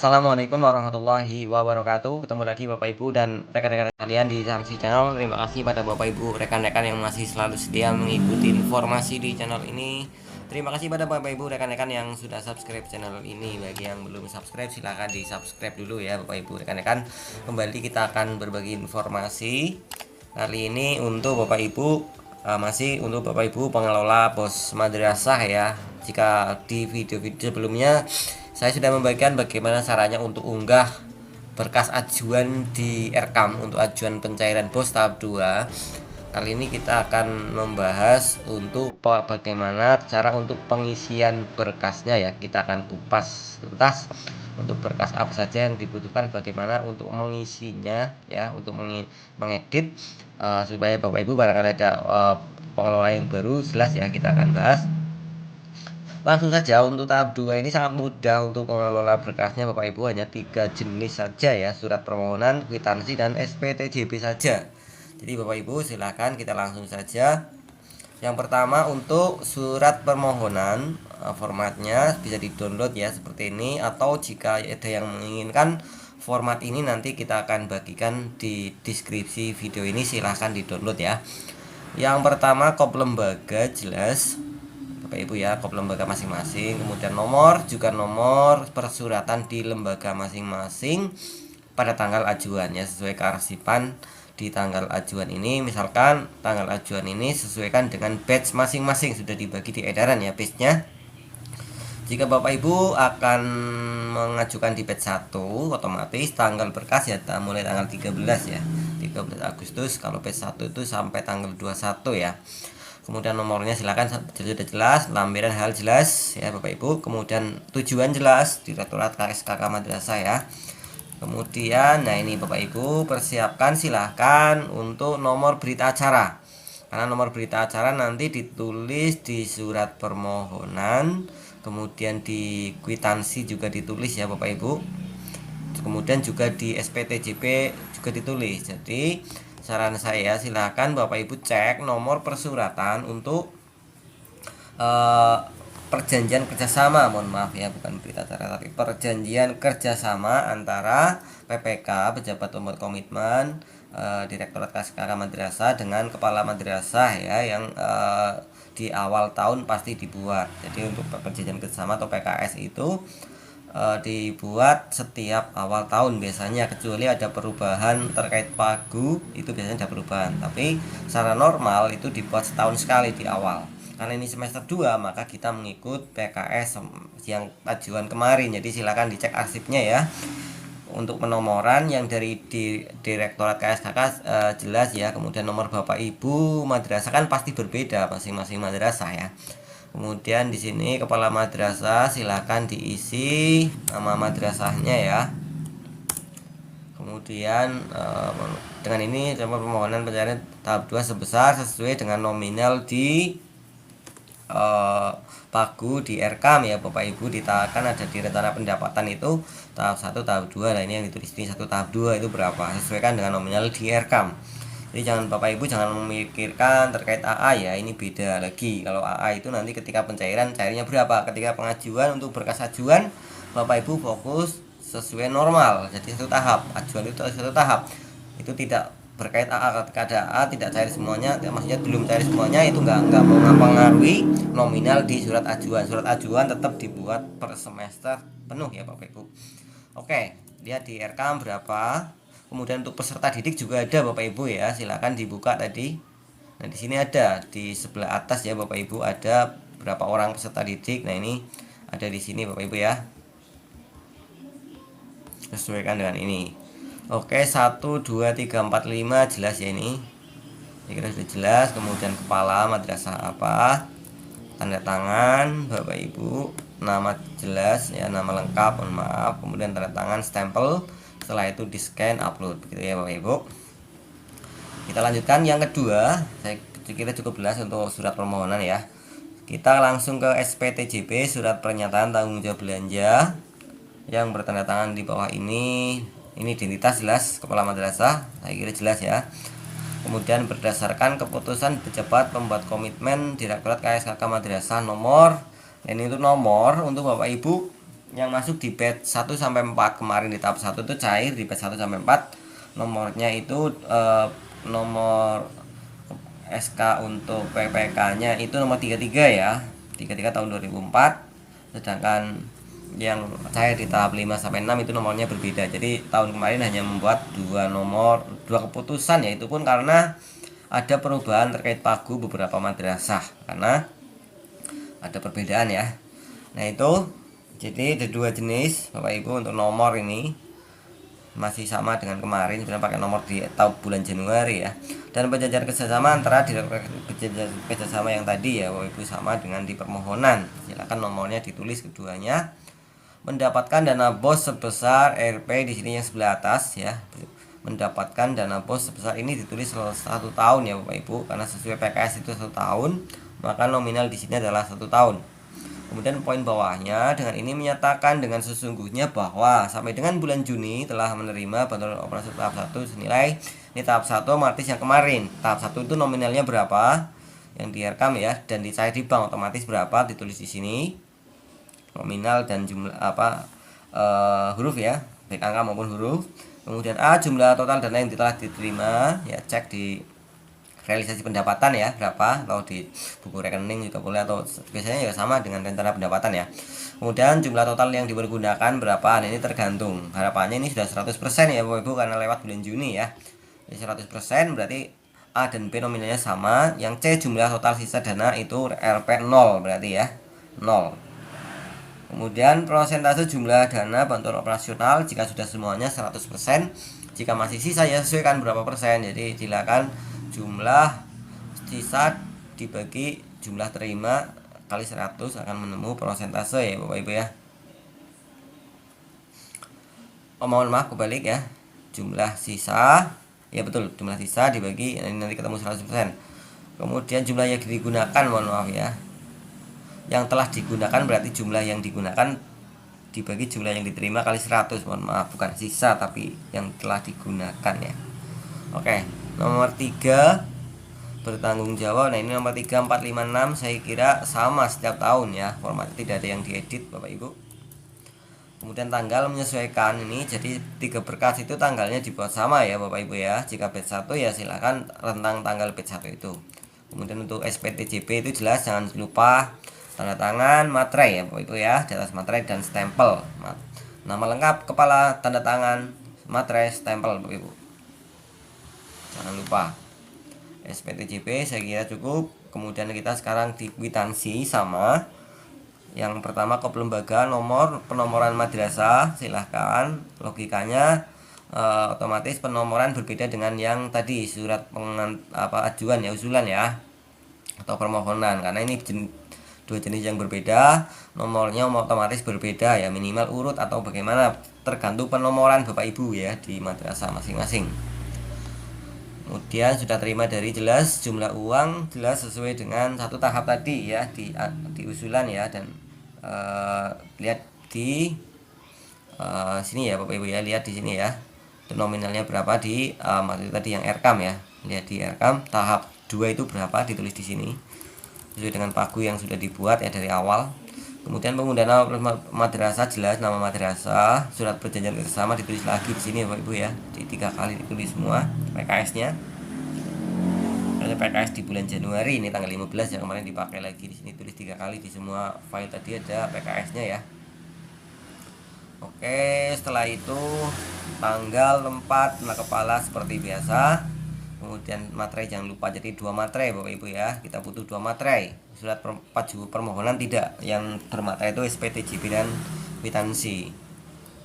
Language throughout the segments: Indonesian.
Assalamualaikum warahmatullahi wabarakatuh. Ketemu lagi Bapak Ibu dan rekan-rekan kalian di Samsi Channel. Terima kasih pada Bapak Ibu rekan-rekan yang masih selalu setia mengikuti informasi di channel ini. Terima kasih pada Bapak Ibu rekan-rekan yang sudah subscribe channel ini. Bagi yang belum subscribe silahkan di subscribe dulu ya Bapak Ibu rekan-rekan. Kembali kita akan berbagi informasi kali ini untuk Bapak Ibu, masih untuk Bapak Ibu pengelola pos madrasah ya. Jika di video-video sebelumnya saya sudah membagikan bagaimana caranya untuk unggah berkas ajuan di Rekam untuk ajuan pencairan BOS tahap 2. Kali ini kita akan membahas untuk bagaimana cara untuk pengisian berkasnya ya. Kita akan kupas tuntas untuk berkas apa saja yang dibutuhkan, bagaimana untuk mengisinya ya, untuk mengedit supaya Bapak Ibu barangkali ada pengelola yang baru jelas ya. Kita akan bahas langsung saja. Untuk tahap 2 ini sangat mudah untuk mengelola berkasnya Bapak Ibu, hanya 3 jenis saja ya, surat permohonan, kwitansi, dan SPTJB saja. Jadi Bapak Ibu silakan kita langsung saja. Yang pertama untuk surat permohonan, formatnya bisa di-download ya seperti ini, atau jika ada yang menginginkan format ini nanti kita akan bagikan di deskripsi video ini, silahkan di-download ya. Yang pertama kop lembaga jelas Bapak Ibu ya, kop lembaga masing-masing, kemudian nomor, juga nomor persuratan di lembaga masing-masing pada tanggal ajuan ya, sesuai kearsipan di tanggal ajuan ini. Misalkan tanggal ajuan ini sesuaikan dengan batch masing-masing, sudah dibagi di edaran ya batchnya. Jika Bapak Ibu akan mengajukan di batch 1, otomatis tanggal berkas ya mulai tanggal 13 ya, 13 Agustus. Kalau batch 1 itu sampai tanggal 21 ya. Kemudian nomornya silakan sudah jelas, lampiran hal jelas ya Bapak Ibu. Kemudian tujuan jelas, Direktorat KSKK Madrasah ya. Kemudian nah ini Bapak Ibu persiapkan silahkan untuk nomor berita acara, karena nomor berita acara nanti ditulis di surat permohonan, kemudian di kwitansi juga ditulis ya Bapak Ibu, kemudian juga di SPTJB juga ditulis. Jadi saran saya silahkan Bapak Ibu cek nomor persuratan untuk perjanjian kerjasama, mohon maaf ya, bukan berita acara tapi perjanjian kerjasama antara PPK pejabat pembuat komitmen, Direktorat KSKK Madrasah dengan kepala madrasah ya, yang di awal tahun pasti dibuat. Jadi untuk perjanjian kerjasama atau PKS itu dibuat setiap awal tahun biasanya, kecuali ada perubahan terkait pagu, itu biasanya ada perubahan, tapi secara normal itu dibuat setahun sekali di awal. Karena ini semester 2 maka kita mengikut PKS yang ajuan kemarin, jadi silakan dicek arsipnya ya. Untuk penomoran yang dari Direktorat KSKK jelas ya, kemudian nomor Bapak Ibu madrasah kan pasti berbeda masing-masing madrasah ya. Kemudian di sini kepala madrasah silahkan diisi nama madrasahnya ya. Kemudian dengan ini nomor permohonan pencairan tahap 2 sebesar sesuai dengan nominal di pagu di Rekam ya Bapak Ibu. Ditakan ada di rencana pendapatan itu tahap 1 tahap 2. Nah ini yang ditulis di 1 tahap 2 itu berapa, sesuaikan dengan nominal di Rekam. Jadi jangan Bapak Ibu jangan memikirkan terkait AA ya, ini beda lagi. Kalau AA itu nanti ketika pencairan cairnya berapa, ketika pengajuan untuk berkas ajuan Bapak Ibu fokus sesuai normal. Jadi satu tahap, ajuan itu satu tahap. Itu tidak berkait AA, ketika ada AA tidak cair semuanya, maksudnya belum cair semuanya, itu nggak mau mempengaruhi nominal di surat ajuan. Surat ajuan tetap dibuat per semester penuh ya Bapak Ibu. Oke, lihat di Rekam berapa. Kemudian untuk peserta didik juga ada Bapak Ibu ya, silakan dibuka tadi. Nah di sini ada di sebelah atas ya Bapak Ibu, ada berapa orang peserta didik. Nah ini ada di sini Bapak Ibu ya, sesuaikan dengan ini. Oke, 1, 2, 3, 4, 5 jelas ya ini. Saya kira sudah jelas. Kemudian kepala madrasah apa, tanda tangan Bapak Ibu, nama jelas ya, nama lengkap, mohon maaf. Kemudian tanda tangan, stempel. Setelah itu di scan, upload begitu ya Bapak Ibu. Kita lanjutkan yang kedua. Saya kira cukup jelas untuk surat permohonan ya. Kita langsung ke SPTJB, surat pernyataan tanggung jawab belanja, yang bertanda tangan di bawah ini. Ini identitas jelas kepala madrasah, saya kira jelas ya. Kemudian berdasarkan keputusan pejabat pembuat komitmen Direktorat KSKK Madrasah nomor, ini itu nomor untuk Bapak Ibu yang masuk di batch 1 sampai 4 kemarin di tahap 1 itu cair di batch 1 sampai 4. Nomornya itu nomor SK untuk PPK-nya itu nomor 33 ya. 33 tahun 2004. Sedangkan yang cair di tahap 5 sampai 6 itu nomornya berbeda. Jadi tahun kemarin hanya membuat dua keputusan, yaitu pun karena ada perubahan terkait pagu beberapa madrasah karena ada perbedaan ya. Nah itu jadi ada dua jenis Bapak Ibu untuk nomor ini masih sama dengan kemarin, sebenarnya pakai nomor di tahun bulan Januari ya. Dan perjanjian kerjasama antara direktur kerjasama yang tadi ya Bapak Ibu sama dengan di permohonan. Silakan nomornya ditulis keduanya. Mendapatkan dana bos sebesar RP di sini yang sebelah atas ya. Mendapatkan dana bos sebesar ini ditulis 1 tahun ya Bapak Ibu, karena sesuai PKS itu 1 tahun, maka nominal di sini adalah 1 tahun. Kemudian poin bawahnya, dengan ini menyatakan dengan sesungguhnya bahwa sampai dengan bulan Juni telah menerima bantuan operasi tahap 1 senilai, ini tahap 1 otomatis yang kemarin. Tahap 1 itu nominalnya berapa yang direkam ya, dan dicair di bank otomatis berapa ditulis di sini. Nominal dan jumlah huruf ya, baik angka maupun huruf. Kemudian A, jumlah total dana yang telah diterima ya, cek di realisasi pendapatan ya berapa, atau di buku rekening juga boleh, atau biasanya ya sama dengan rencana pendapatan ya. Kemudian jumlah total yang dipergunakan berapa, nah ini tergantung, harapannya ini sudah 100% ya Bapak Ibu karena lewat bulan Juni ya. Jadi 100% berarti A dan B nominalnya sama. Yang C, jumlah total sisa dana itu RP 0 berarti ya 0. Kemudian prosentase jumlah dana bantuan operasional jika sudah semuanya 100%. Jika masih sisa ya sesuaikan berapa persen. Jadi silakan jumlah sisa dibagi jumlah terima kali 100 akan menemu persentase ya Bapak Ibu ya. Mohon maaf kebalik ya. Jumlah sisa ya betul, jumlah sisa dibagi ini nanti ketemu 100%. Kemudian jumlah yang digunakan, mohon maaf ya. Yang telah digunakan berarti jumlah yang digunakan dibagi jumlah yang diterima kali 100, mohon maaf, bukan sisa tapi yang telah digunakan ya. Oke, nomor 3 bertanggung jawab. Nah ini nomor 3, 4, 5, 6 saya kira sama setiap tahun ya, format tidak ada yang diedit Bapak Ibu. Kemudian tanggal menyesuaikan ini, jadi 3 berkas itu tanggalnya dibuat sama ya Bapak Ibu ya. Jika batch 1 ya silahkan rentang tanggal batch 1 itu. Kemudian untuk SPTJP itu jelas jangan lupa tanda tangan, materai ya Bapak Ibu ya, di atas materai dan stempel. Nama lengkap, kepala, tanda tangan, materai, stempel Bapak Ibu. Jangan lupa. SPTJP saya kira cukup. Kemudian kita sekarang di kwitansi sama. Yang pertama kelembagaan, nomor penomoran madrasah, silahkan. Logikanya otomatis penomoran berbeda dengan yang tadi surat ajuan ya, usulan ya, atau permohonan, karena ini dua jenis yang berbeda, nomornya otomatis berbeda ya, minimal urut atau bagaimana tergantung penomoran Bapak Ibu ya di madrasah masing-masing. Kemudian sudah terima dari jelas jumlah uang, jelas sesuai dengan satu tahap tadi ya di usulan ya, dan lihat di sini ya Bapak Ibu ya, lihat di sini ya. Itu nominalnya berapa di materi tadi yang rekam ya. Lihat di rekam tahap 2 itu berapa ditulis di sini. Sesuai dengan pagu yang sudah dibuat ya dari awal. Kemudian penggunaan nama madrasah jelas nama madrasah, surat perjanjian kerjasama ditulis lagi di sini Bapak Ibu ya. Di 3 kali ditulis semua PKS-nya. Ada PKS di bulan Januari ini tanggal 15 yang kemarin dipakai lagi di sini, tulis 3 kali di semua file tadi ada PKS-nya ya. Oke, setelah itu tanggal tempat nama kepala seperti biasa. Kemudian materai jangan lupa, jadi 2 materai Bapak Ibu ya. Kita butuh 2 materai. Surat permohonan tidak, yang bermaterai itu SPTJP dan kwitansi.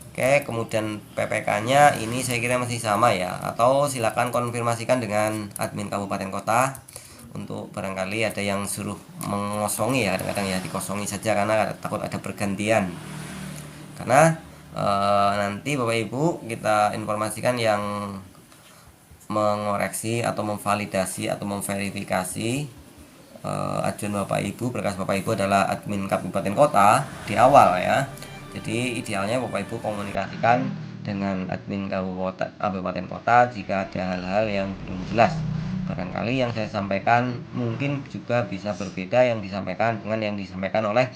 Oke, kemudian PPK-nya ini saya kira masih sama ya, atau silakan konfirmasikan dengan admin kabupaten kota. Untuk barangkali ada yang suruh mengosongi ya, kadang-kadang ya dikosongi saja karena takut ada pergantian. Karena nanti Bapak Ibu kita informasikan yang mengoreksi atau memvalidasi atau memverifikasi ajuan Bapak Ibu, berkas Bapak Ibu adalah admin kabupaten kota di awal ya. Jadi idealnya Bapak Ibu komunikasikan dengan admin kabupaten kota jika ada hal-hal yang belum jelas. Barangkali yang saya sampaikan mungkin juga bisa berbeda yang disampaikan dengan yang disampaikan oleh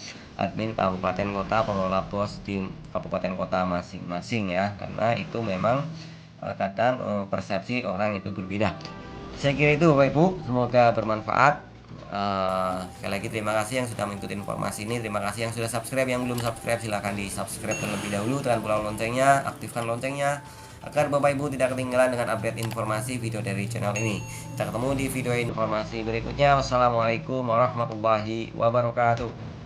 admin kabupaten kota, pengelola pos di kabupaten kota masing-masing ya, karena itu memang kadang persepsi orang itu berbeda. Saya kira itu Bapak Ibu, semoga bermanfaat. Sekali lagi terima kasih yang sudah mengikuti informasi ini, terima kasih yang sudah subscribe, yang belum subscribe silahkan di subscribe terlebih dahulu, tekan pula loncengnya, aktifkan loncengnya agar Bapak Ibu tidak ketinggalan dengan update informasi video dari channel ini. Kita ketemu di video informasi berikutnya. Wassalamualaikum warahmatullahi wabarakatuh.